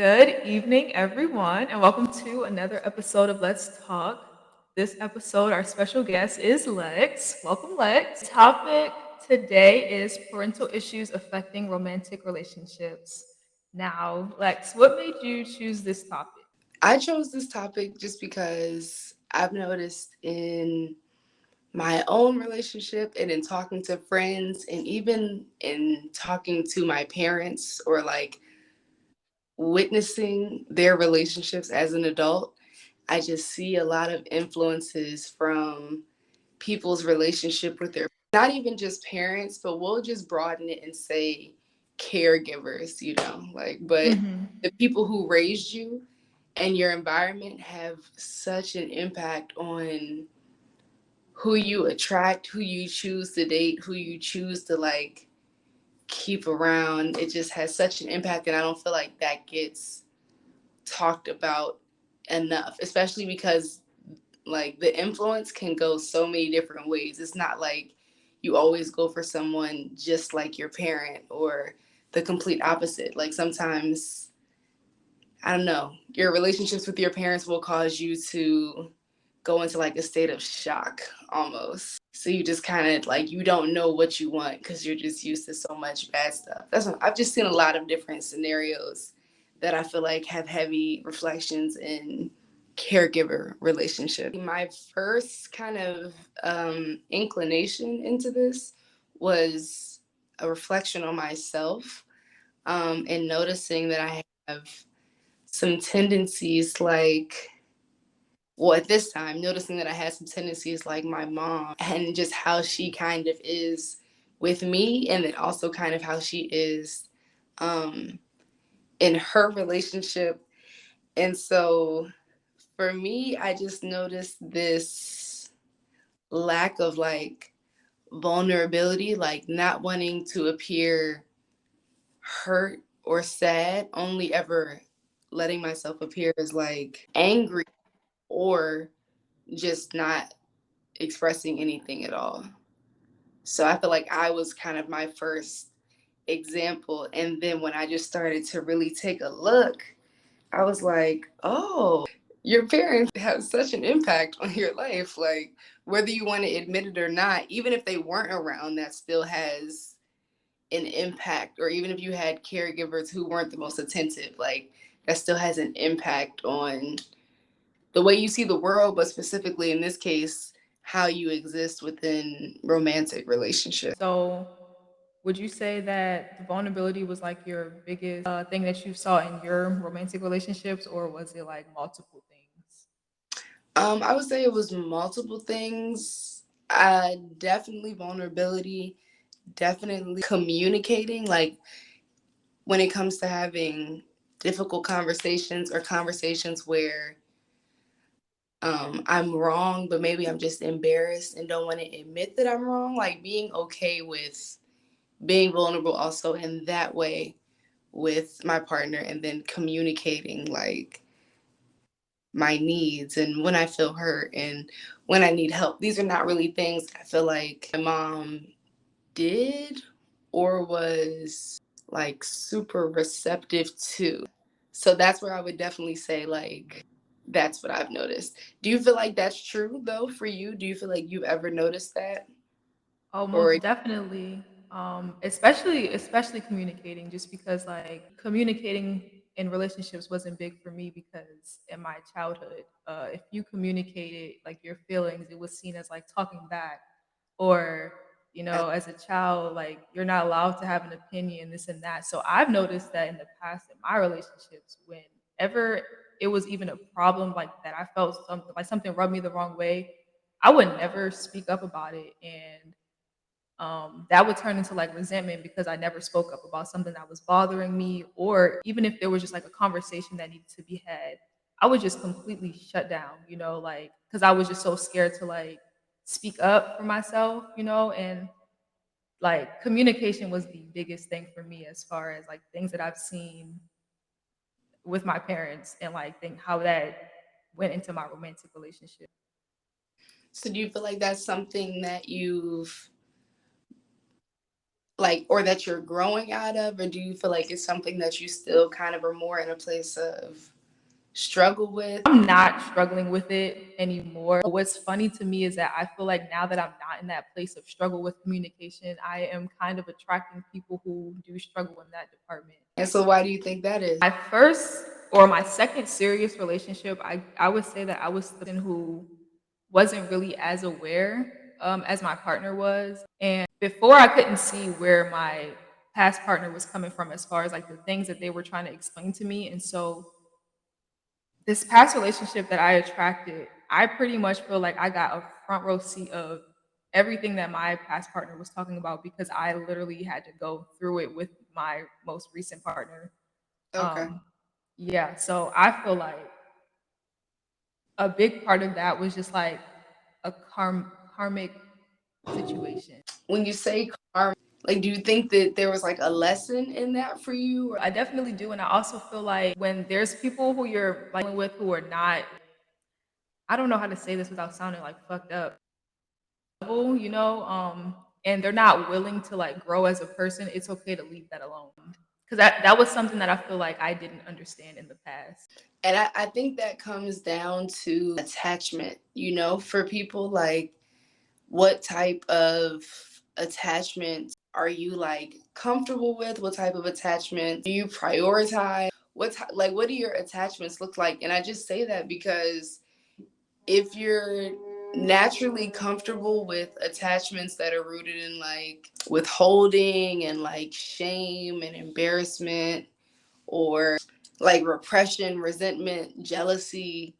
Good evening, everyone, and welcome to another episode of Let's Talk. This episode, our special guest is Lex. Welcome, Lex. Topic today is parental issues affecting romantic relationships. Now, Lex, what made you choose this topic? I chose this topic just because I've noticed in my own relationship and in talking to friends and even in talking to my parents or like witnessing their relationships as an adult, I just see a lot of influences from people's relationship with their not even just parents, but we'll just broaden it and say caregivers, but Mm-hmm. the people who raised you and your environment have such an impact on who you attract, who you choose to date, who you choose to like keep around. It just has such an impact, and I don't feel like that gets talked about enough, especially because like the influence can go so many different ways. It's not like you always go for someone just like your parent or the complete opposite. Like sometimes, I don't know, your relationships with your parents will cause you to go into like a state of shock almost. So you just kind of like you don't know what you want because you're just used to so much bad stuff. I've just seen a lot of different scenarios that I feel like have heavy reflections in caregiver relationship. My first kind of inclination into this was a reflection on myself and noticing that I have some tendencies like well, at this time, noticing that I had some tendencies like my mom and just how she kind of is with me, and then also kind of how she is um, in her relationship. And so for me, I just noticed this lack of like vulnerability, like not wanting to appear hurt or sad, only ever letting myself appear as like angry or just not expressing anything at all. So I feel like I was kind of my first example. And then when I just started to really take a look, I was like, oh, your parents have such an impact on your life. Like, whether you want to admit it or not, even if they weren't around, that still has an impact. Or even if you had caregivers who weren't the most attentive, like, that still has an impact on the way you see the world, but specifically in this case, how you exist within romantic relationships. So, would you say that the vulnerability was like your biggest thing that you saw in your romantic relationships, or was it like multiple things? I would say it was multiple things. Definitely vulnerability, definitely communicating. Like when it comes to having difficult conversations or conversations where I'm wrong, but maybe I'm just embarrassed and don't want to admit that I'm wrong. Like being okay with being vulnerable also in that way with my partner and then communicating like my needs and when I feel hurt and when I need help. These are not really things I feel like my mom did or was like super receptive to. So that's where I would definitely say like that's what I've noticed. Do you feel like that's true though for you? Do you feel like you've ever noticed that? Oh, Or most definitely. Especially communicating, just because like communicating in relationships wasn't big for me because in my childhood, if you communicated like your feelings, it was seen as like talking back, or as a child, like you're not allowed to have an opinion, this and that. So I've noticed that in the past in my relationships, whenever it was even a problem like that, I felt something like something rubbed me the wrong way, I would never speak up about it, and that would turn into like resentment because I never spoke up about something that was bothering me, or even if there was just like a conversation that needed to be had, I would just completely shut down, like because I was just so scared to like speak up for myself, and like communication was the biggest thing for me as far as like things that I've seen with my parents and like think how that went into my romantic relationship. so do you feel like that's something that you've like, or that you're growing out of, or do you feel like it's something that you still kind of are more in a place of struggle with? I'm not struggling with it anymore. What's funny to me is that I feel like now that I'm not in that place of struggle with communication, I am kind of attracting people who do struggle in that department. And so why do you think that is? My first or my second serious relationship, I would say that I was the person who wasn't really as aware as my partner was. And before I couldn't see where my past partner was coming from as far as like the things that they were trying to explain to me. And so this past relationship that I attracted, I pretty much feel like I got a front row seat of everything that my past partner was talking about because I literally had to go through it with my most recent partner. Okay. Um, yeah, so I feel like a big part of that was just like a karmic situation. When you say karma, like, do you think that there was like a lesson in that for you? I definitely do, and I also feel like when there's people who you're like with who are not, I don't know how to say this without sounding like fucked up, level, and they're not willing to like grow as a person, it's okay to leave that alone. Because that was something that I feel like I didn't understand in the past. And I think that comes down to attachment, you know, for people. Like, what type of attachment are you like comfortable with? What type of attachment do you prioritize? Like, what do your attachments look like? And I just say that because if you're naturally comfortable with attachments that are rooted in like withholding and like shame and embarrassment, or like repression, resentment, jealousy,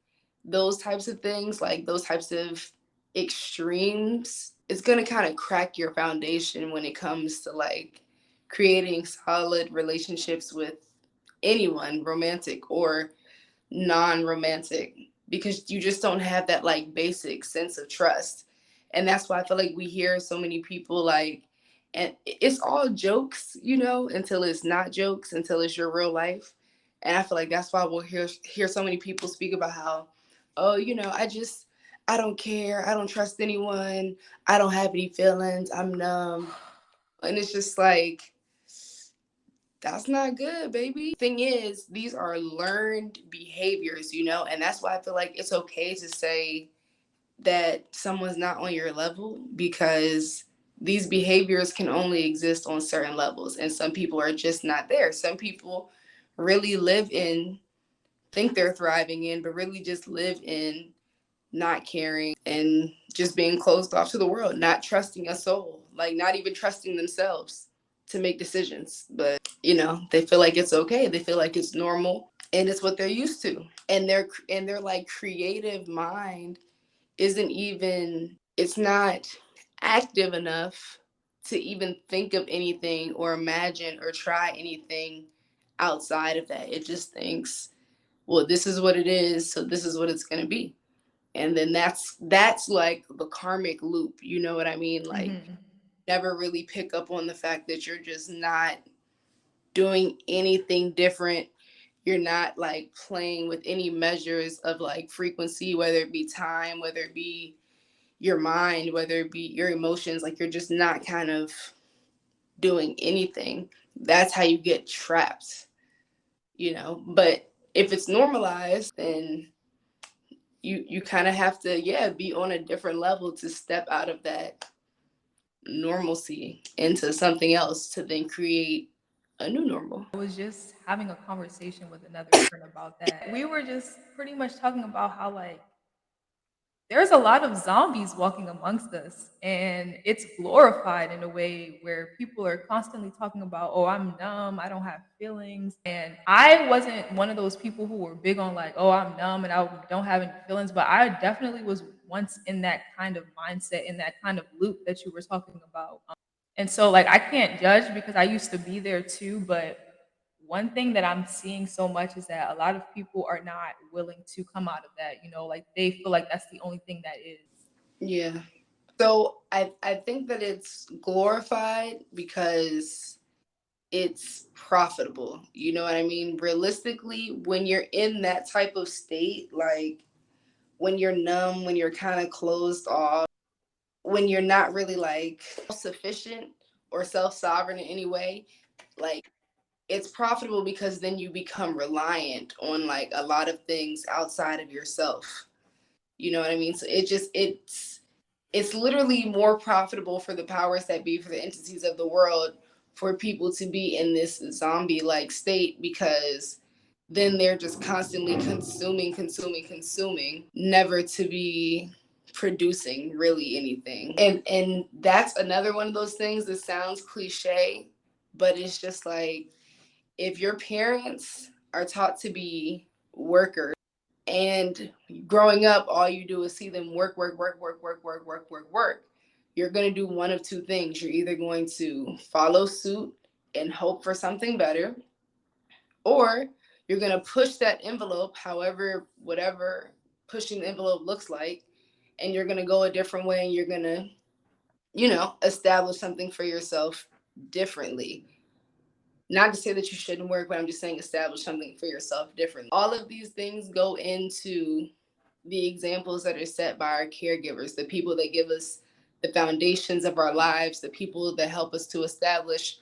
those types of things, like those types of extremes, it's going to kind of crack your foundation when it comes to like creating solid relationships with anyone, romantic or non-romantic, because you just don't have that like basic sense of trust. And that's why I feel like we hear so many people like, and it's all jokes, you know, until it's not jokes, until it's your real life. And I feel like that's why we'll hear so many people speak about how, oh, you know, I don't care, I don't trust anyone, I don't have any feelings, I'm numb. And it's just like, that's not good, baby. Thing is, these are learned behaviors, you know, and that's why I feel like it's okay to say that someone's not on your level, because these behaviors can only exist on certain levels, and some people are just not there. Some people really live in, think they're thriving in, but really just live in not caring and just being closed off to the world, not trusting a soul, like not even trusting themselves to make decisions. But, you know, they feel like it's okay. They feel like it's normal and it's what they're used to. And their like creative mind isn't even, it's not active enough to even think of anything or imagine or try anything outside of that. It just thinks, well, this is what it is, so this is what it's going to be. And then that's like the karmic loop, you know what I mean? Like, Hmm. never really pick up on the fact that you're just not doing anything different. You're not like playing with any measures of like frequency, whether it be time, whether it be your mind, whether it be your emotions. Like, you're just not kind of doing anything. That's how you get trapped, you know. But if it's normalized, then you kind of have to, yeah, be on a different level to step out of that normalcy into something else to then create a new normal. I was just having a conversation with another friend about that. We were just pretty much talking about how like there's a lot of zombies walking amongst us and it's glorified in a way where people are constantly talking about, oh, I'm numb, I don't have feelings. And I wasn't one of those people who were big on like, oh, I'm numb and I don't have any feelings, but I definitely was once in that kind of mindset, in that kind of loop that you were talking about. And so like I can't judge because I used to be there too, but one thing that I'm seeing so much is that a lot of people are not willing to come out of that, like they feel like that's the only thing that is. Yeah. So I think that it's glorified because it's profitable. You know what I mean? Realistically, when you're in that type of state, like when you're numb, when you're kind of closed off, when you're not really like sufficient or self-sovereign in any way, like it's profitable because then you become reliant on like a lot of things outside of yourself. You know what I mean? So it's literally more profitable for the powers that be, for the entities of the world, for people to be in this zombie like state, because then they're just constantly consuming, never to be producing really anything. And that's another one of those things that sounds cliche, but it's just like, if your parents are taught to be workers, and growing up all you do is see them work, you're going to do one of two things. You're either going to follow suit and hope for something better, or you're going to push that envelope, however, whatever pushing the envelope looks like, and you're going to go a different way, and you're going to, establish something for yourself differently. Not to say that you shouldn't work, but I'm just saying establish something for yourself differently. All of these things go into the examples that are set by our caregivers, the people that give us the foundations of our lives, the people that help us to establish,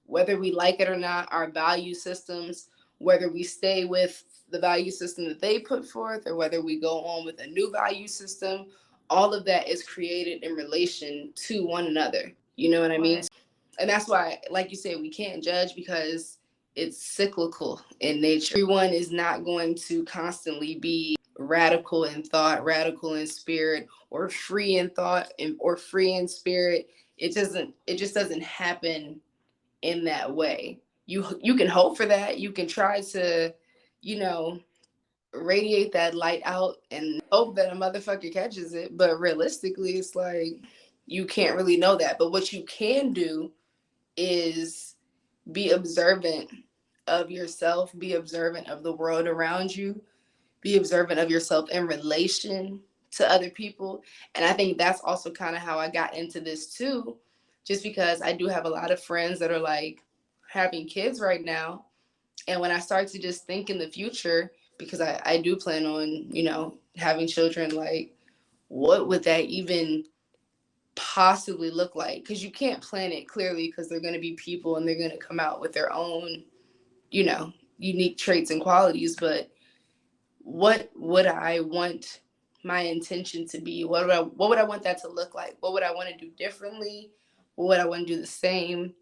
whether we like it or not, our value systems, whether we stay with the value system that they put forth or whether we go on with a new value system. All of that is created in relation to one another. You know what I mean? And that's why, like you said, we can't judge because it's cyclical in nature. Everyone is not going to constantly be radical in thought, radical in spirit, or free in thought or free in spirit. It just doesn't happen in that way. You can hope for that. You can try to, you know, radiate that light out and hope that a motherfucker catches it. But realistically, it's like you can't really know that. But what you can do is be observant of yourself, be observant of the world around you, be observant of yourself in relation to other people. And I think that's also kind of how I got into this too, just because I do have a lot of friends that are like having kids right now. And when I start to just think in the future, because I do plan on, having children, like, what would that even possibly look like? Because you can't plan it clearly, because they're going to be people and they're going to come out with their own, unique traits and qualities. But what would I want my intention to be? What would I want that to look like? What would I want to do differently? What would I want to do the same?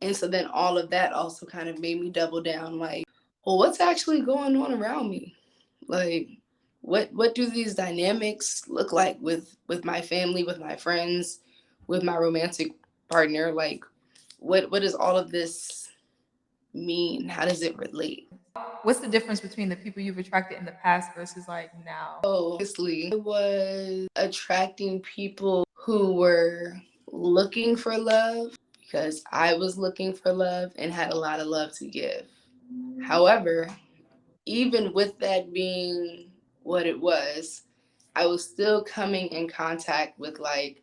And so then all of that also kind of made me double down, like, well, what's actually going on around me? Like, what do these dynamics look like with my family, with my friends, with my romantic partner? Like, what does all of this mean? How does it relate? What's the difference between the people you've attracted in the past versus like now? Oh, honestly, I was attracting people who were looking for love because I was looking for love and had a lot of love to give. However, even with that being what it was, I was still coming in contact with like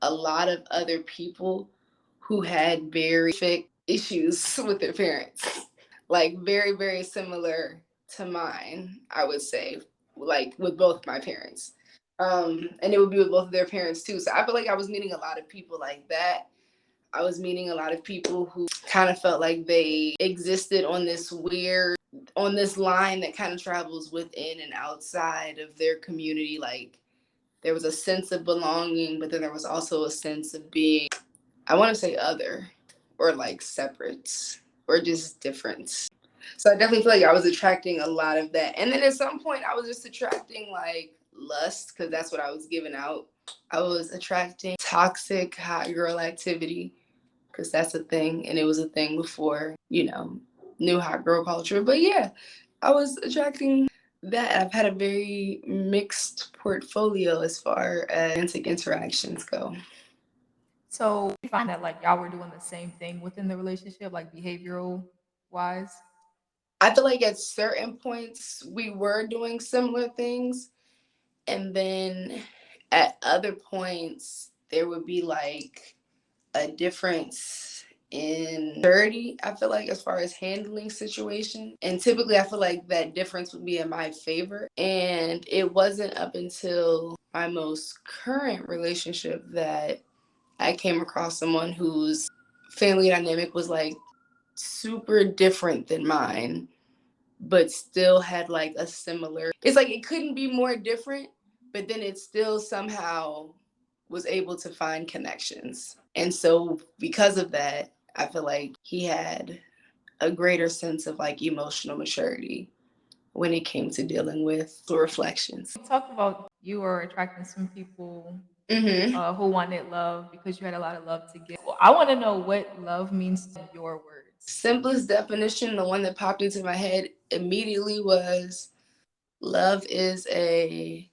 a lot of other people who had very specific issues with their parents, like very, very similar to mine, I would say, like with both my parents. And it would be with both of their parents too. So I feel like I was meeting a lot of people like that. I was meeting a lot of people who kind of felt like they existed on this line that kind of travels within and outside of their community. Like there was a sense of belonging, but then there was also a sense of being, I want to say other, or like separate, or just different. So I definitely feel like I was attracting a lot of that. And then at some point I was just attracting like lust, because that's what I was giving out. I was attracting toxic hot girl activity, because that's a thing, and it was a thing before, new hot girl culture. But yeah, I was attracting that. I've had a very mixed portfolio as far as romantic interactions go. So you find that like y'all were doing the same thing within the relationship, like behavioral wise? I feel like at certain points we were doing similar things, and then at other points there would be like a difference in maturity, I feel like, as far as handling situations. And typically I feel like that difference would be in my favor. And it wasn't up until my most current relationship that I came across someone who's family dynamic was like super different than mine, but still had like a similar. It's like it couldn't be more different, but then it still somehow was able to find connections. And so because of that, I feel like he had a greater sense of like emotional maturity when it came to dealing with the reflections. You talked about you were attracting some people Mm-hmm. who wanted love because you had a lot of love to give. Well, I want to know what love means to your words. Simplest definition, the one that popped into my head immediately was love is a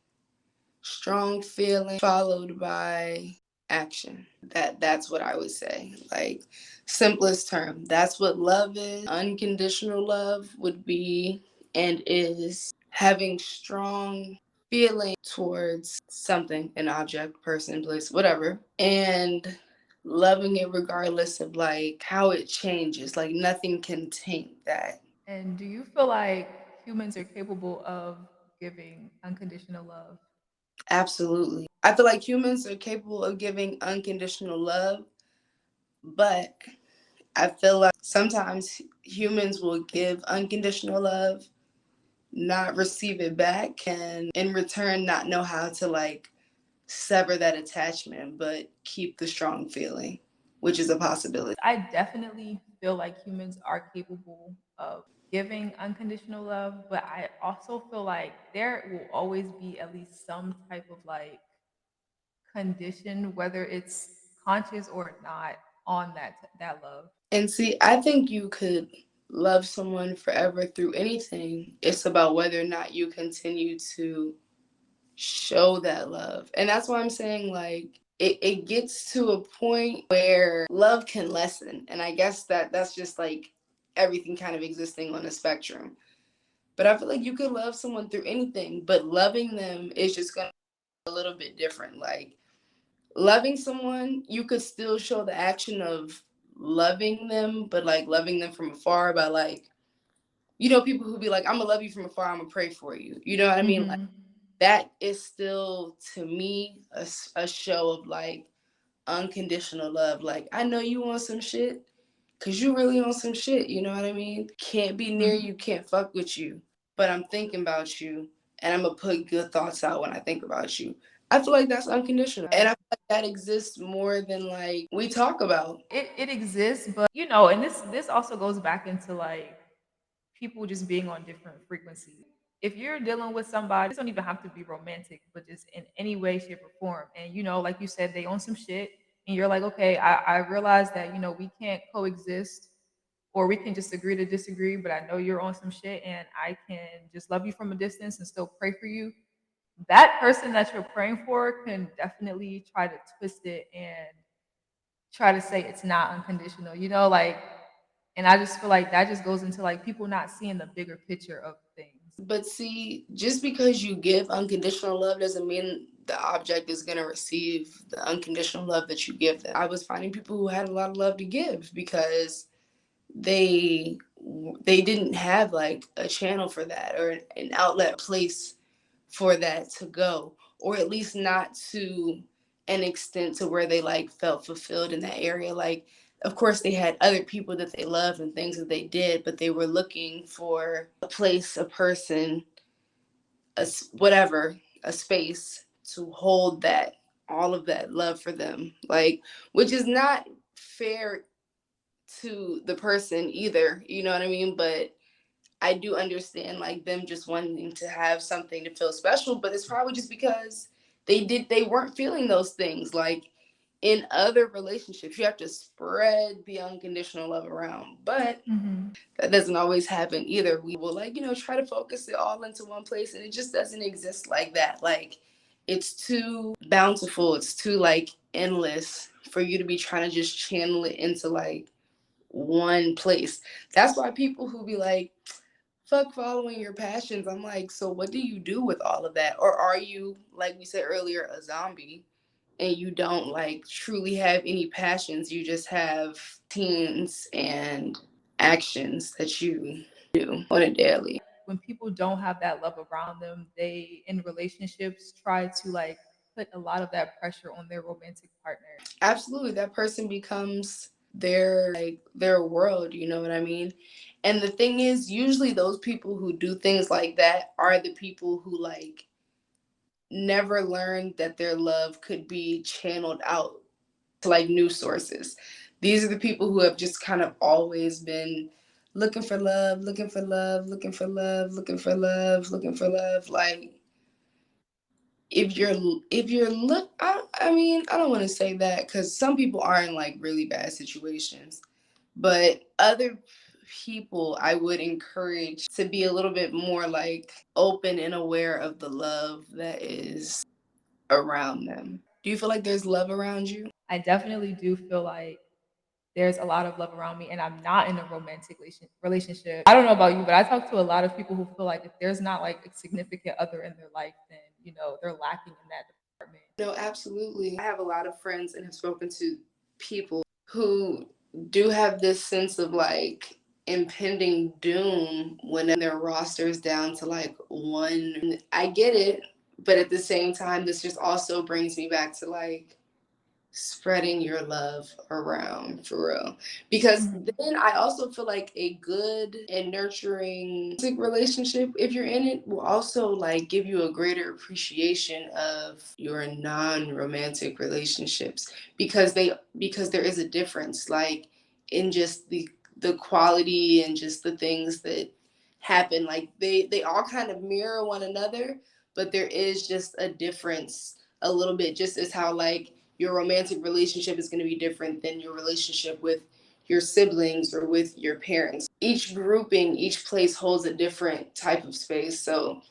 strong feeling followed by action. That's what I would say. Like simplest term. That's what love is. Unconditional love would be and is having strong feeling towards something, an object, person, place, whatever, and loving it regardless of like how it changes. Like nothing can taint that. And do you feel like humans are capable of giving unconditional love? Absolutely. I feel like humans are capable of giving unconditional love, but I feel like sometimes humans will give unconditional love, not receive it back, and in return, not know how to like sever that attachment, but keep the strong feeling, which is a possibility. I definitely feel like humans are capable of giving unconditional love, but I also feel like there will always be at least some type of like condition, whether it's conscious or not, on that love. And see, I think you could love someone forever through anything. It's about whether or not you continue to show that love. And that's why I'm saying like it gets to a point where love can lessen. And I guess that's just like everything kind of existing on a spectrum. But I feel like you could love someone through anything, but loving them is just gonna be a little bit different. Like loving someone, you could still show the action of loving them, but like loving them from afar by like, people who be like, I'm gonna love you from afar, I'm gonna pray for you. You know what I mean? Like Mm-hmm. that is still to me a show of like unconditional love. Like I know you want some shit because you really want some shit. You know what I mean? Can't be near you, can't fuck with you, but I'm thinking about you and I'm gonna put good thoughts out when I think about you. I feel like that's unconditional, and I feel like that exists more than like we talk about. It exists, but and this also goes back into like people just being on different frequencies. If you're dealing with somebody, this don't even have to be romantic, but just in any way, shape, or form. And like you said, they own some shit, and you're like, okay, I realize that we can't coexist, or we can just agree to disagree. But I know you're on some shit, and I can just love you from a distance and still pray for you. That person that you're praying for can definitely try to twist it and try to say it's not unconditional, like, and I just feel like that just goes into like people not seeing the bigger picture of things. But see, just because you give unconditional love doesn't mean the object is going to receive the unconditional love that you give them. I was finding people who had a lot of love to give because they they didn't have like a channel for that or an outlet place for that to go, or at least not to an extent to where they like felt fulfilled in that area. Like of course they had other people that they loved and things that they did, but they were looking for a place, a person, whatever, a space to hold that, all of that love for them, like, which is not fair to the person either, you know what I mean? But I do understand like them just wanting to have something to feel special, but it's probably just because they weren't feeling those things. Like in other relationships, you have to spread the unconditional love around, but Mm-hmm. that doesn't always happen either. We will like, try to focus it all into one place, and it just doesn't exist like that. Like it's too bountiful, it's too like endless for you to be trying to just channel it into like one place. That's why people who be like, fuck following your passions. I'm like, so what do you do with all of that? Or are you, like we said earlier, a zombie and you don't like truly have any passions? You just have teens and actions that you do on a daily. When people don't have that love around them, they in relationships try to put a lot of that pressure on their romantic partner. Absolutely. That person becomes their world, you know what I mean? And the thing is, usually those people who do things like that are the people who like never learned that their love could be channeled out to like new sources. These are the people who have just kind of always been looking for love, looking for love, looking for love, looking for love, looking for love. Like if you're I mean, I don't want to say that because some people are in like really bad situations, but other people I would encourage to be a little bit more like open and aware of the love that is around them. Do you feel like there's love around you? I definitely do feel like there's a lot of love around me, and I'm not in a romantic relationship. I don't know about you, but I talk to a lot of people who feel like if there's not like a significant other in their life, then they're lacking in that department. No, absolutely. I have a lot of friends and have spoken to people who do have this sense of like impending doom when their roster is down to like one. I get it, but at the same time, this just also brings me back to like spreading your love around for real, because Mhm. then I also feel like a good and nurturing relationship, if you're in it, will also like give you a greater appreciation of your non-romantic relationships, because there is a difference like in just the quality and just the things that happen. Like they all kind of mirror one another, but there is just a difference a little bit, just as how like your romantic relationship is going to be different than your relationship with your siblings or with your parents. Each grouping, each place holds a different type of space. So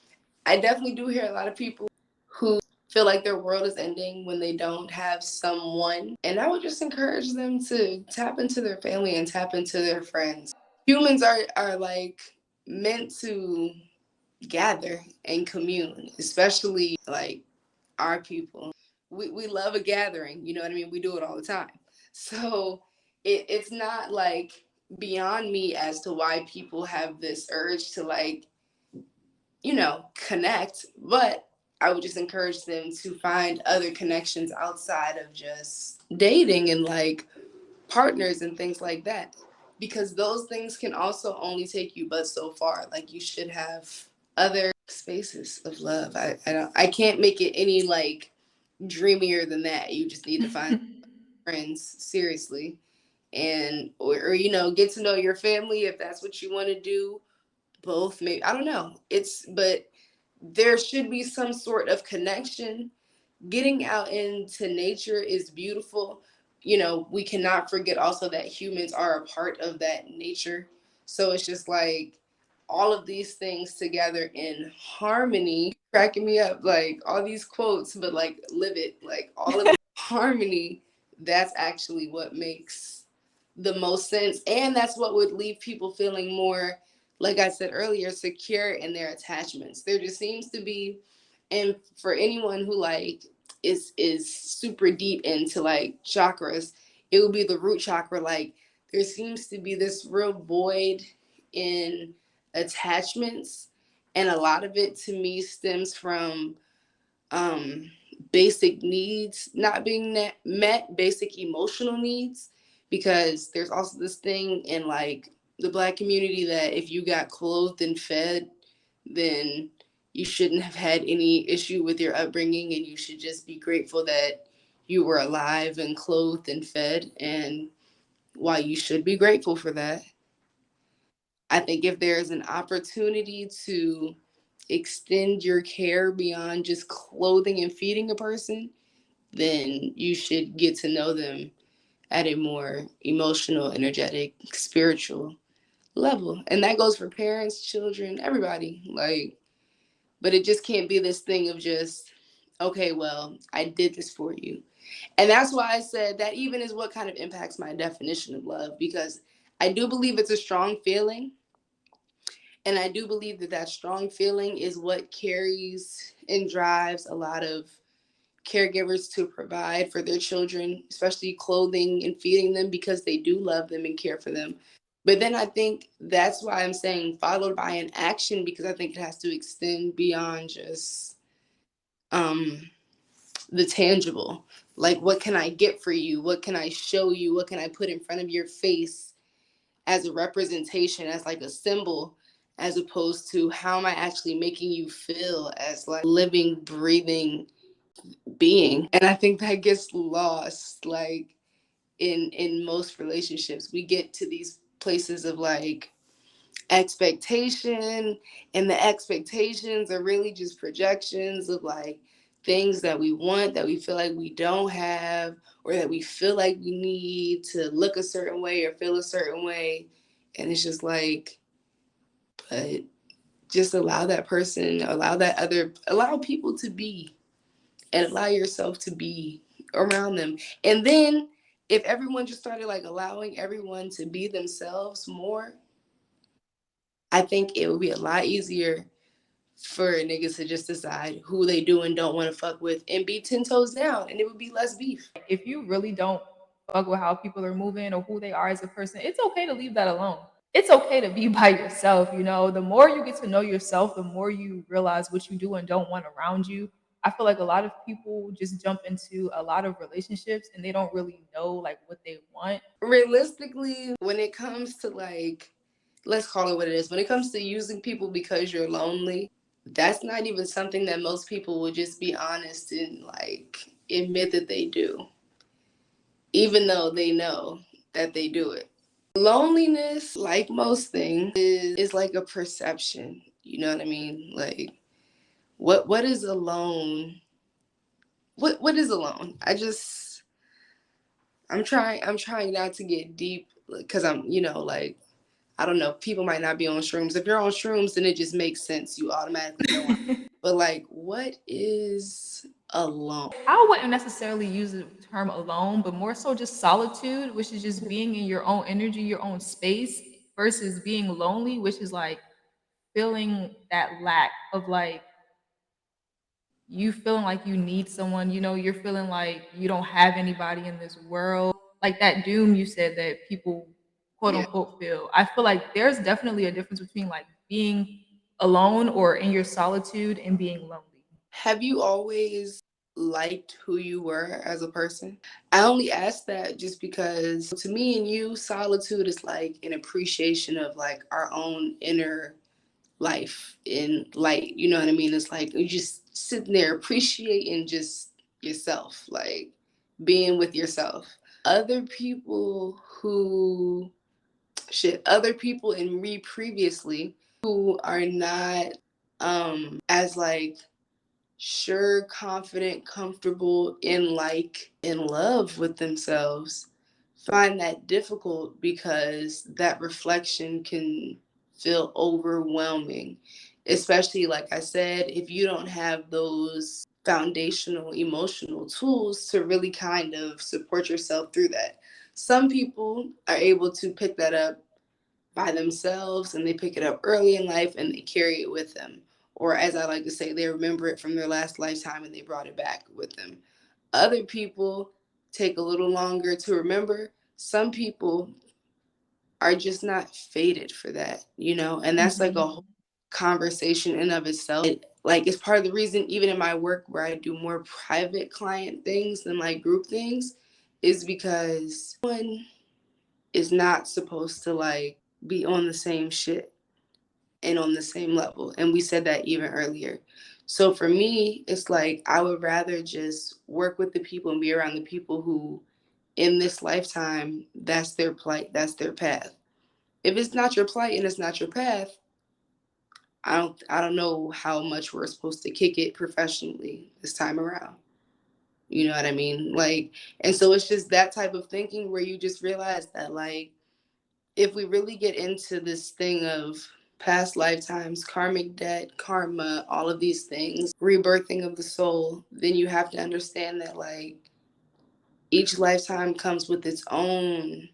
I definitely do hear a lot of people who feel like their world is ending when they don't have someone. And I would just encourage them to tap into their family and tap into their friends. Humans are like meant to gather and commune, especially like our people. We love a gathering, you know what I mean? We do it all the time. So it's not like beyond me as to why people have this urge to like, connect, but I would just encourage them to find other connections outside of just dating and like partners and things like that. Because those things can also only take you but so far. Like you should have other spaces of love. I can't make it any like dreamier than that. You just need to find friends, seriously, and or get to know your family if that's what you want to do. Both, maybe, I don't know. But there should be some sort of connection. Getting out into nature is beautiful. We cannot forget also that humans are a part of that nature. So it's just like all of these things together in harmony, cracking me up, like all these quotes, but like live it, like all of harmony. That's actually what makes the most sense. And that's what would leave people feeling more, like I said earlier, secure in their attachments. There just seems to be, and for anyone who like is super deep into like chakras, it would be the root chakra. Like there seems to be this real void in attachments, and a lot of it to me stems from um basic needs not being met, basic emotional needs, because there's also this thing in like the Black community that if you got clothed and fed, then you shouldn't have had any issue with your upbringing, and you should just be grateful that you were alive and clothed and fed. And while you should be grateful for that, I think if there's an opportunity to extend your care beyond just clothing and feeding a person, then you should get to know them at a more emotional, energetic, spiritual level. And that goes for parents, children, everybody. Like, but it just can't be this thing of just, okay, well, I did this for you. And that's why I said that even is what kind of impacts my definition of love, because I do believe it's a strong feeling. And I do believe that that strong feeling is what carries and drives a lot of caregivers to provide for their children, especially clothing and feeding them, because they do love them and care for them. But then I think that's why I'm saying followed by an action, because I think it has to extend beyond just um the tangible. Like, what can I get for you? What can I show you? What can I put in front of your face as a representation, as like a symbol, as opposed to how am I actually making you feel as like living, breathing being. And I think that gets lost, like in most relationships. We get to these places of like expectation, and the expectations are really just projections of like things that we want that we feel like we don't have, or that we feel like we need to look a certain way or feel a certain way. And it's just like, but just allow that person, allow that other, allow people to be, and allow yourself to be around them. And then if everyone just started like allowing everyone to be themselves more, I think it would be a lot easier for niggas to just decide who they do and don't want to fuck with and be 10 toes down, and it would be less beef. If you really don't fuck with how people are moving or who they are as a person, it's okay to leave that alone. It's okay to be by yourself. You know, the more you get to know yourself, the more you realize what you do and don't want around you. I feel like a lot of people just jump into a lot of relationships and they don't really know like what they want. Realistically, when it comes to like, let's call it what it is, when it comes to using people because you're lonely, that's not even something that most people would just be honest and like admit that they do, even though they know that they do it. Loneliness, like most things, is like a perception. You know what I mean? Like, what is alone? What is alone? I'm trying not to get deep because I'm, like, I don't know, people might not be on shrooms. If you're on shrooms, then it just makes sense. You automatically know. But like, what is alone? I wouldn't necessarily use the term alone, but more so just solitude, which is just being in your own energy, your own space, versus being lonely, which is like feeling that lack of like you feeling like you need someone, you're feeling like you don't have anybody in this world. Like that doom you said that people quote Yeah. unquote feel. I feel like there's definitely a difference between like being alone or in your solitude and being lonely. Have you always liked who you were as a person? I only ask that just because to me and you, solitude is like an appreciation of like our own inner life in light. You know what I mean? It's like you just sitting there appreciating just yourself, like being with yourself. Other people who other people in me previously who are not as like sure, confident, comfortable, in love with themselves, find that difficult because that reflection can feel overwhelming. Especially, like I said, if you don't have those foundational emotional tools to really kind of support yourself through that. Some people are able to pick that up by themselves and they pick it up early in life and they carry it with them. Or, as I like to say, they remember it from their last lifetime and they brought it back with them. Other people take a little longer to remember. Some people are just not fated for that, and that's like a Mhm. whole conversation in of itself. Like, it's part of the reason, even in my work where I do more private client things than like group things, is because one is not supposed to like be on the same shit and on the same level. And we said that even earlier. So for me, it's like I would rather just work with the people and be around the people who in this lifetime, that's their plight, that's their path. If it's not your plight and it's not your path, I don't know how much we're supposed to kick it professionally this time around. You know what I mean? Like, and so it's just that type of thinking where you just realize that like if we really get into this thing of past lifetimes, karmic debt, karma, all of these things, rebirthing of the soul, then you have to understand that like each lifetime comes with its own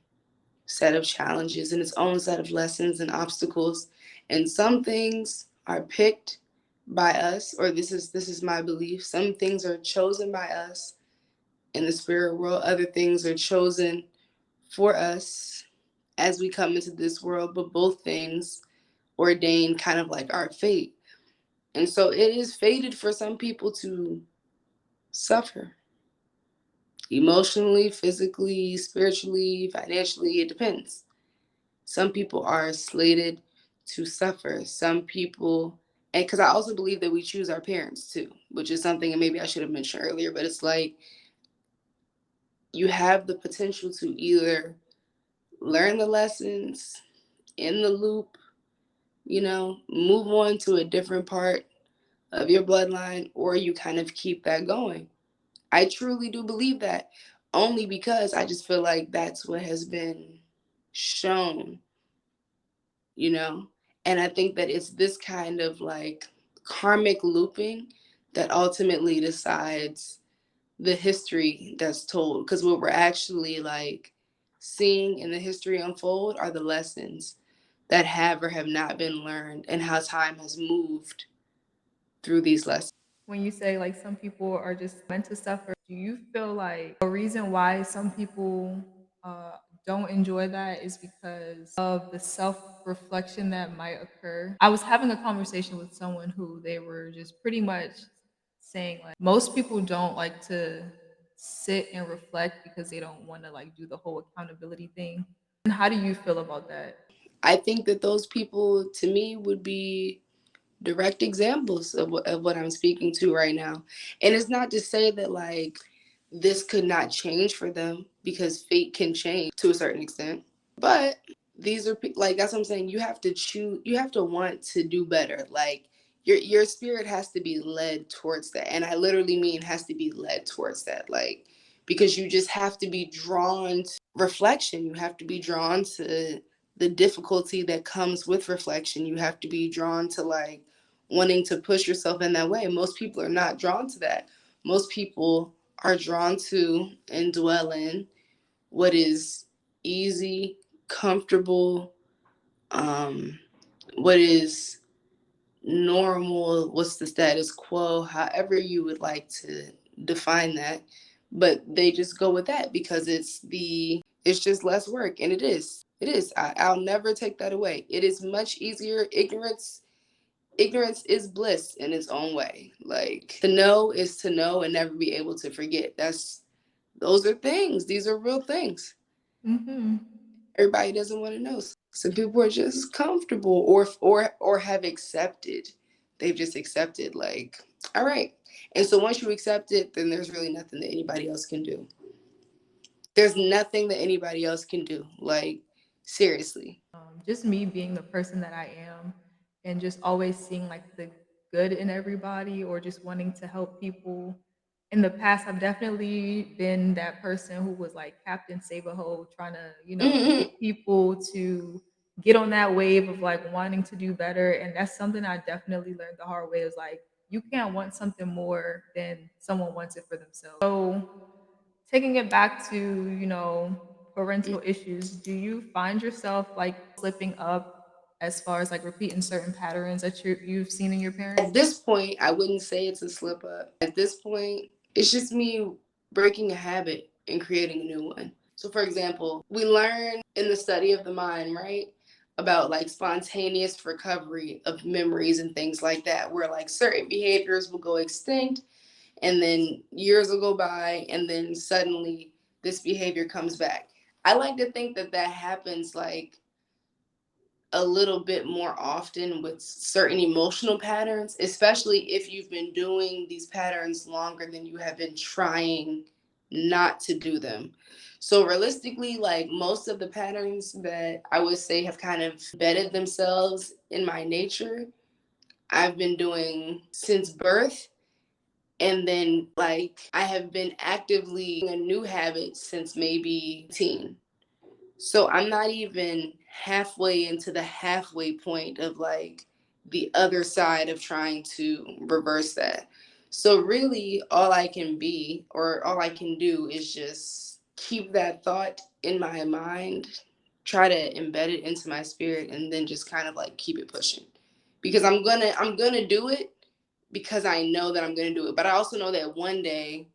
set of challenges and its own set of lessons and obstacles. And some things are picked by us, or this is my belief. Some things are chosen by us in the spirit world, other things are chosen for us as we come into this world, but both things ordain kind of like our fate. And so it is fated for some people to suffer emotionally, physically, spiritually, financially. It depends. Some people are slated to suffer. Some people, and because I also believe that we choose our parents too, which is something, and maybe I should have mentioned earlier, but it's like you have the potential to either learn the lessons in the loop, move on to a different part of your bloodline, or you kind of keep that going. I truly do believe that, only because I just feel like that's what has been shown, you know? And I think that it's this kind of like karmic looping that ultimately decides the history that's told. Because what we're actually like seeing in the history unfold are the lessons that have or have not been learned, and how time has moved through these lessons. When you say like some people are just meant to suffer, do you feel like a reason why some people don't enjoy that is because of the self reflection that might occur? I was having a conversation with someone who they were just pretty much saying like most people don't like to sit and reflect because they don't want to like do the whole accountability thing. And how do you feel about that? I think that those people, to me, would be direct examples of what I'm speaking to right now. And it's not to say that like this could not change for them, because fate can change to a certain extent. But these are like, that's what I'm saying. You have to choose. You have to want to do better. Like your spirit has to be led towards that, and I literally mean has to be led towards that. Like, because you just have to be drawn to reflection. You have to be drawn to the difficulty that comes with reflection. You have to be drawn to like wanting to push yourself in that way. Most people are not drawn to that. Most people are drawn to and dwell in what is easy, comfortable, what is normal, what's the status quo, however you would like to define that. But they just go with that because it's just less work, and it is. It is. I'll never take that away. It is much easier. Ignorance is bliss in its own way. Like, to know is to know and never be able to forget. Those are things. These are real things. Mm-hmm. Everybody doesn't want to know. Some people are just comfortable, or have accepted. They've just accepted, like, all right. And so once you accept it, then there's really nothing that anybody else can do. There's nothing that anybody else can do. Like, seriously. Just me being the person that I am and just always seeing like the good in everybody or just wanting to help people. In the past, I've definitely been that person who was like Captain Save a Ho, trying to, Mm-hmm. get people to get on that wave of like wanting to do better. And that's something I definitely learned the hard way is like, you can't want something more than someone wants it for themselves. So taking it back to, parental issues, do you find yourself like slipping up as far as like repeating certain patterns that you've seen in your At parents? this point, I wouldn't say it's a slip up. At this point, it's just me breaking a habit and creating a new one. So, for example, we learn in the study of the mind, right? About like spontaneous recovery of memories and things like that, where like certain behaviors will go extinct and then years will go by and then suddenly this behavior comes back. I like to think that that happens like a little bit more often with certain emotional patterns, especially if you've been doing these patterns longer than you have been trying not to do them. So, realistically, like most of the patterns that I would say have kind of embedded themselves in my nature, I've been doing since birth. And then, like, I have been actively a new habit since maybe teen. So I'm not even halfway into the halfway point of like the other side of trying to reverse that. So really all I can be, or all I can do, is just keep that thought in my mind, try to embed it into my spirit, and then just kind of like keep it pushing. Because I'm gonna do it because I know that I'm gonna do it. But I also know that one day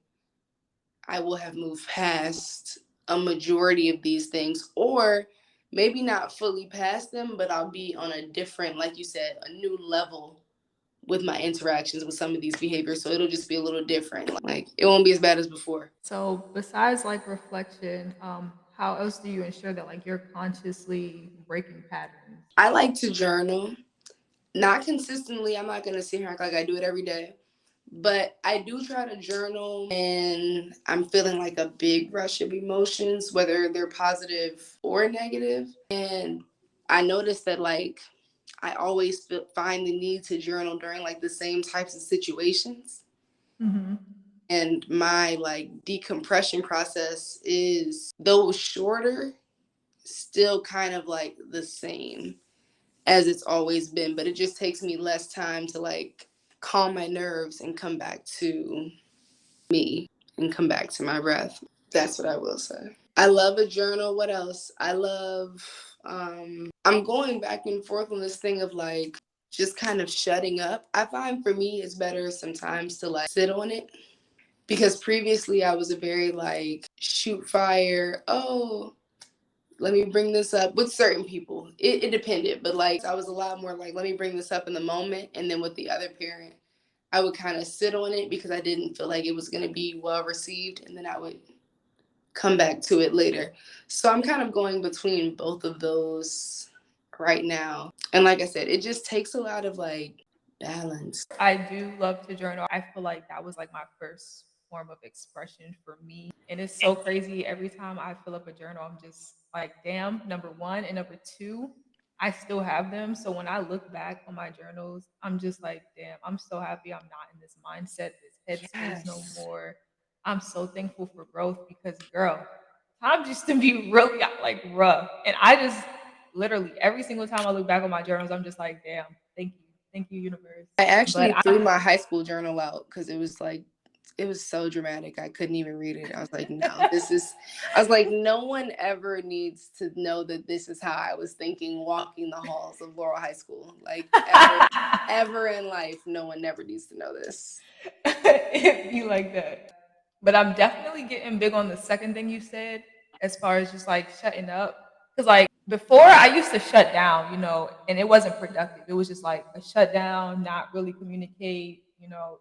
I will have moved past a majority of these things, or maybe not fully past them, but I'll be on a different, like you said, a new level with my interactions with some of these behaviors. So it'll just be a little different. Like it won't be as bad as before. So besides like reflection, how else do you ensure that like you're consciously breaking patterns? I like to journal. Not consistently. I'm not gonna sit here and act like I do it every day. But I do try to journal when I'm feeling like a big rush of emotions, whether they're positive or negative. And I noticed that like I always find the need to journal during like the same types of situations. Mm-hmm. And my like decompression process is, though shorter, still kind of like the same as it's always been, but it just takes me less time to like calm my nerves and come back to me and come back to my breath. That's what I will say. I love a journal. What else? I love I'm going back and forth on this thing of like just kind of shutting up. I find for me it's better sometimes to like sit on it, because previously I was a very like shoot fire. Oh, let me bring this up with certain people. It depended, but like I was a lot more like, let me bring this up in the moment. And then with the other parent, I would kind of sit on it because I didn't feel like it was going to be well received. And then I would come back to it later. So I'm kind of going between both of those right now. And like I said, it just takes a lot of like balance. I do love to journal. I feel like that was like my first form of expression for me. And it's so crazy. Every time I fill up a journal, I'm just like, damn, number one. And number two, I still have them. So when I look back on my journals, I'm just like, damn, I'm so happy I'm not in this mindset, this headspace no Yes. more. I'm so thankful for growth because, girl, times used to be really like rough. And I just literally every single time I look back on my journals, I'm just like, damn, thank you. Thank you, universe. I But actually threw I my high school journal out because it was like, it was so dramatic. I couldn't even read it. I was like, no, this is, I was like, no one ever needs to know that this is how I was thinking walking the halls of Laurel High School. Like, ever in life, no one never needs to know this. it'd be like that. But I'm definitely getting big on the second thing you said, as far as just like shutting up. Because like before, I used to shut down, and it wasn't productive. It was just like a shutdown, not really communicate,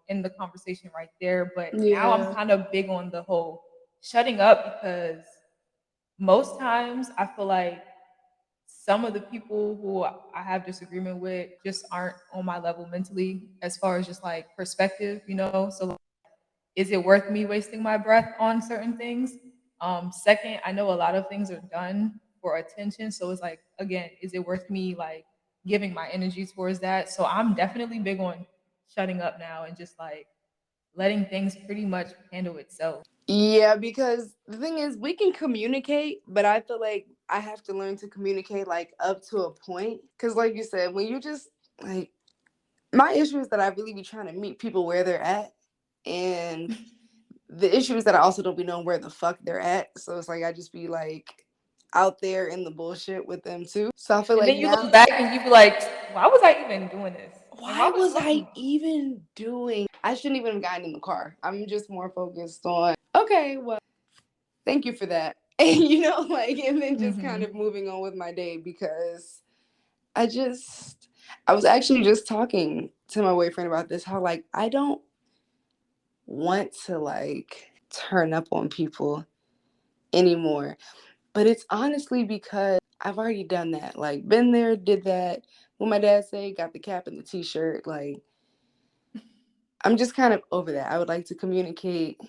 in the conversation right there. But now I'm Yeah. kind of big on the whole shutting up because most times I feel like some of the people who I have disagreement with just aren't on my level mentally as far as just like perspective. So is it worth me wasting my breath on certain things? Second, I know a lot of things are done for attention. So it's like, again, is it worth me like giving my energy towards that? So I'm definitely big on shutting up now and just like letting things pretty much handle itself. Yeah, because the thing is, we can communicate, but I feel like I have to learn to communicate like up to a point. Because, like you said, when you just like, my issue is that I really be trying to meet people where they're at. And the issue is that I also don't be knowing where the fuck they're at. So it's like I just be like out there in the bullshit with them too. So I feel And like then you now, look back and you be like, why was I even doing this? Like, why why was was I talking? even doing? I shouldn't even have gotten in the car. I'm just more focused on, okay, well, thank you for that. And like, and then just kind of Mm-hmm. moving on with my day, because I just, I was actually just talking to my boyfriend about this, how like I don't want to like turn up on people anymore. But it's honestly because I've already done that. Like, been there, did that. What my dad say, got the cap and the t-shirt. Like, I'm just kind of over that. I would like to communicate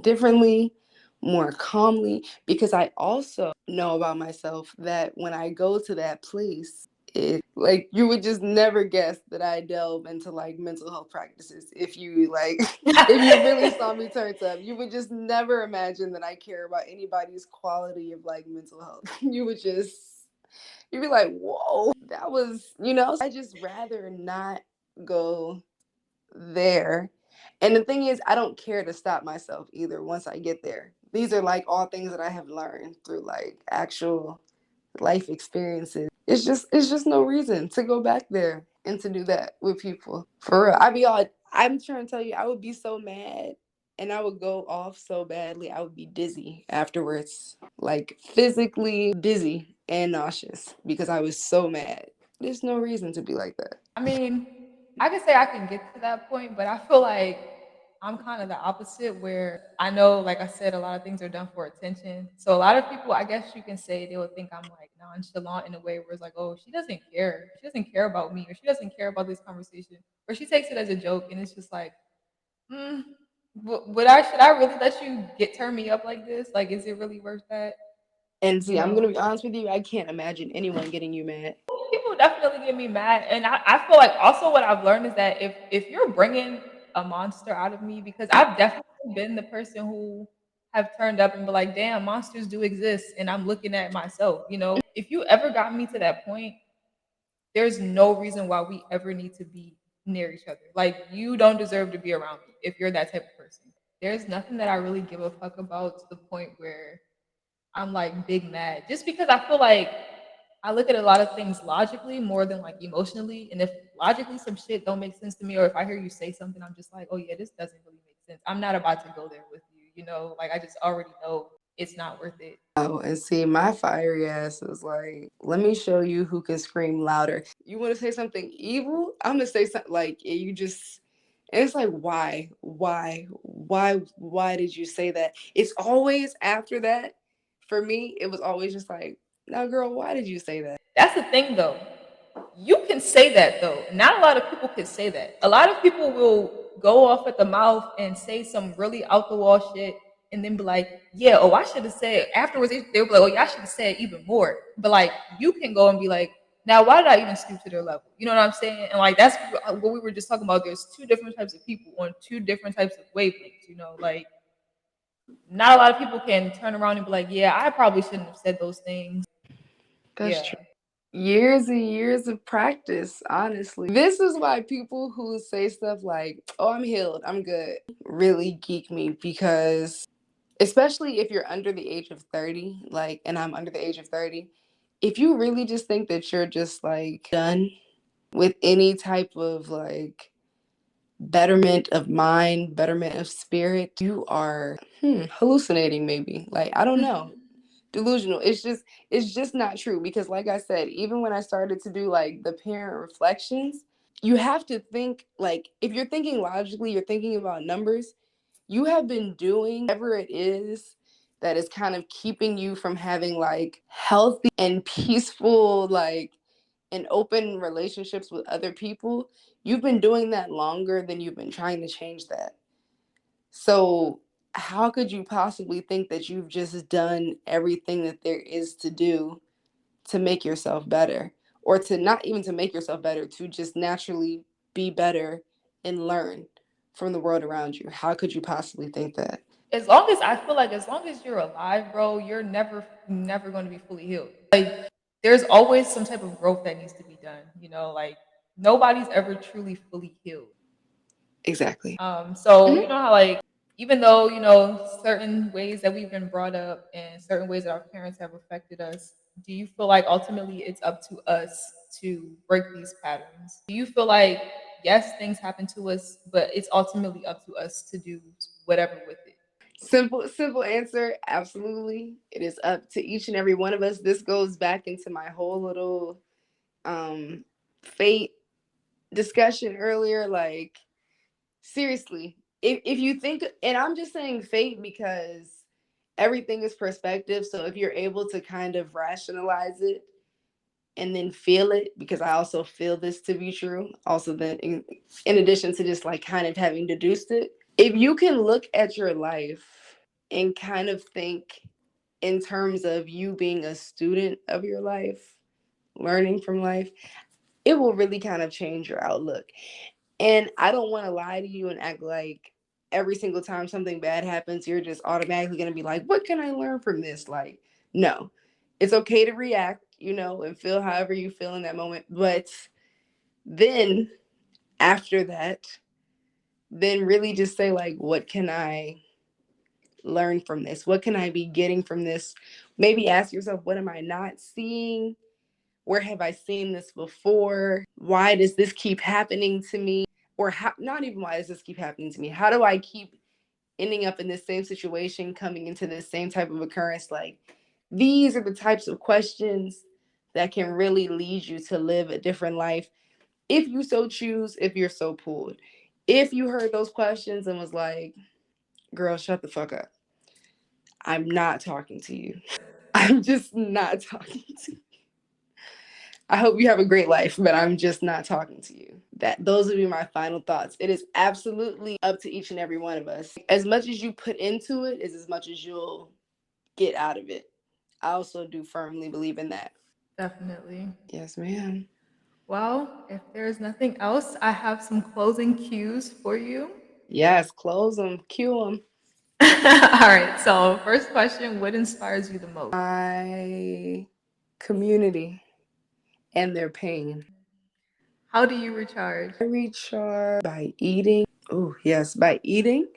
differently, more calmly, because I also know about myself that when I go to that place, it like you would just never guess that I delve into like mental health practices. If you like if you really saw me turn up, you would just never imagine that I care about anybody's quality of like mental health. You'd be like, whoa, that was, I just rather not go there. And the thing is, I don't care to stop myself either once I get there. These are like all things that I have learned through like actual life experiences. It's just no reason to go back there and to do that with people. For real. I'm trying to tell you, I would be so mad and I would go off so badly. I would be dizzy afterwards. Like physically dizzy and nauseous because I was so mad. There's no reason to be like that. I mean, I can say I can get to that point, but I feel like I'm kind of the opposite where I know, like I said, a lot of things are done for attention. So a lot of people, I guess you can say, they would think I'm like nonchalant in a way where it's like, oh, she doesn't care. She doesn't care about me, or she doesn't care about this conversation, or she takes it as a joke. And it's just like, mm, should I really let you turn me up like this? Like, is it really worth that? And You see, I'm know? gonna be honest with you, I can't imagine anyone getting you mad. People definitely get me mad, and I feel like also what I've learned is that if you're bringing a monster out of me, because I've definitely been the person who have turned up and be like, damn, monsters do exist, and I'm looking at myself. If you ever got me to that point, there's no reason why we ever need to be near each other. Like, you don't deserve to be around me if you're that type of person. There's nothing that I really give a fuck about to the point where I'm like big mad, just because I feel like I look at a lot of things logically more than like emotionally. And if logically some shit don't make sense to me, or if I hear you say something, I'm just like, oh yeah, this doesn't really make sense. I'm not about to go there with you, like I just already know it's not worth it. Oh, and see, my fiery ass is like, let me show you who can scream louder. You want to say something evil? I'm gonna say something like you just. And it's like, why did you say that? It's always after that. For me, it was always just like, now, girl, why did you say that? That's the thing though. You can say that though. Not a lot of people can say that. A lot of people will go off at the mouth and say some really out the wall shit and then be like, yeah, oh, I should have said afterwards. They'll be like, oh, yeah, I should have said even more. But like, you can go and be like, now, why did I even stoop to their level? You know what I'm saying? And like, that's what we were just talking about. There's two different types of people on two different types of wavelengths, like, not a lot of people can turn around and be like, yeah, I probably shouldn't have said those things. That's Yeah. true. Years and years of practice, honestly. This is why people who say stuff like, oh, I'm healed, I'm good, really geek me, because especially if you're under the age of 30, like, and I'm under the age of 30, if you really just think that you're just like done with any type of like betterment of mind, betterment of spirit, you are hallucinating, maybe. Like, I don't know. Delusional. It's just not true, because like I said, even when I started to do like the parent reflections, you have to think, like, if you're thinking logically, you're thinking about numbers, you have been doing whatever it is that is kind of keeping you from having like healthy and peaceful, like, and open relationships with other people. You've been doing that longer than you've been trying to change that. So how could you possibly think that you've just done everything that there is to do to make yourself better, or to not even to make yourself better, to just naturally be better and learn from the world around you? How could you possibly think that? As long as I feel like as long as you're alive, bro, you're never going to be fully healed. Like, there's always some type of growth that needs to be done. Like, nobody's ever truly fully healed. Exactly. So Mhm. how like, even though certain ways that we've been brought up and certain ways that our parents have affected us, do you feel like ultimately it's up to us to break these patterns? Do you feel like, yes, things happen to us, but it's ultimately up to us to do whatever with it? Simple answer. Absolutely. It is up to each and every one of us. This goes back into my whole little um fate discussion earlier. Like, seriously, if you think, and I'm just saying fate because everything is perspective. So if you're able to kind of rationalize it and then feel it, because I also feel this to be true, also, then in addition to just like kind of having deduced it, if you can look at your life and kind of think in terms of you being a student of your life, learning from life, it will really kind of change your outlook. And I don't want to lie to you and act like every single time something bad happens, you're just automatically going to be like, what can I learn from this? Like, no, it's okay to react, and feel however you feel in that moment. But then after that, then really just say, like, what can I learn from this? What can I be getting from this? Maybe ask yourself, what am I not seeing? Where have I seen this before? Why does this keep happening to me? Or how, not even why does this keep happening to me? How do I keep ending up in this same situation, coming into this same type of occurrence? Like, these are the types of questions that can really lead you to live a different life if you so choose, if you're so pulled. If you heard those questions and was like, girl, shut the fuck up, I'm not talking to you. I'm just not talking to you. I hope you have a great life, but I'm just not talking to you. That those would be my final thoughts. It is absolutely up to each and every one of us. As much as you put into it is as much as you'll get out of it. I also do firmly believe in that. Definitely. Yes, ma'am. Well, if there's nothing else, I have some closing cues for you. Yes, close them, cue them. All right. So, first question, what inspires you the most? My community and their pain. How do you recharge? I recharge by eating. Oh, yes, by eating.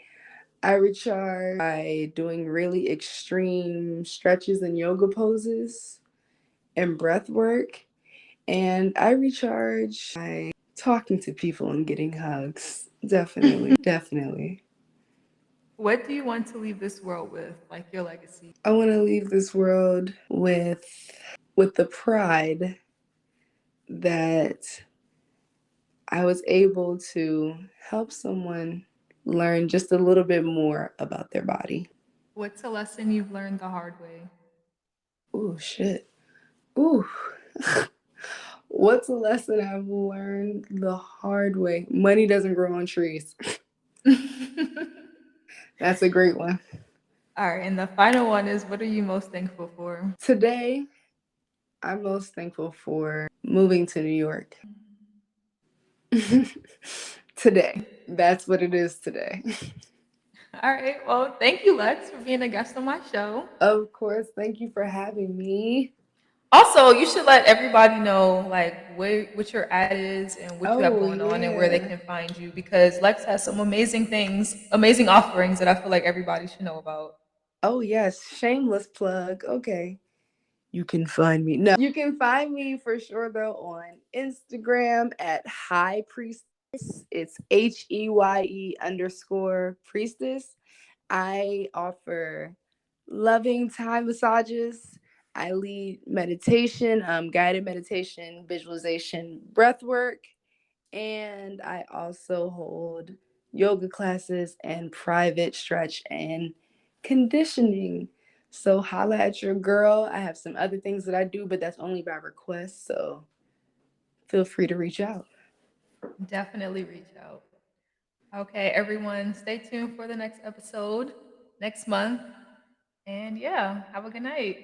I recharge by doing really extreme stretches and yoga poses and breath work. And I recharge by talking to people and getting hugs. Definitely, definitely. What do you want to leave this world with, like your legacy? I want to leave this world with the pride that I was able to help someone learn just a little bit more about their body. What's a lesson you've learned the hard way? Ooh, shit. Ooh. What's a lesson I've learned the hard way? Money doesn't grow on trees. That's a great one. All right. And the final one is, what are you most thankful for? Today, I'm most thankful for moving to New York. Today. That's what it is today. All right. Well, thank you, Lex, for being a guest on my show. Of course. Thank you for having me. Also, you should let everybody know like what your ad is and what you have Oh, going on and where they yeah. can find you because Lex has some amazing things, amazing offerings that I feel like everybody should know about. Oh, yes. Shameless plug. Okay. You can find me. No, you can find me for sure though on Instagram at High Priestess. It's HEYE_priestess. I offer loving Thai massages. I lead meditation, guided meditation, visualization, breath work, and I also hold yoga classes and private stretch and conditioning. So holla at your girl. I have some other things that I do, but that's only by request. So feel free to reach out. Definitely reach out. Okay, everyone, stay tuned for the next episode next month. And yeah, have a good night.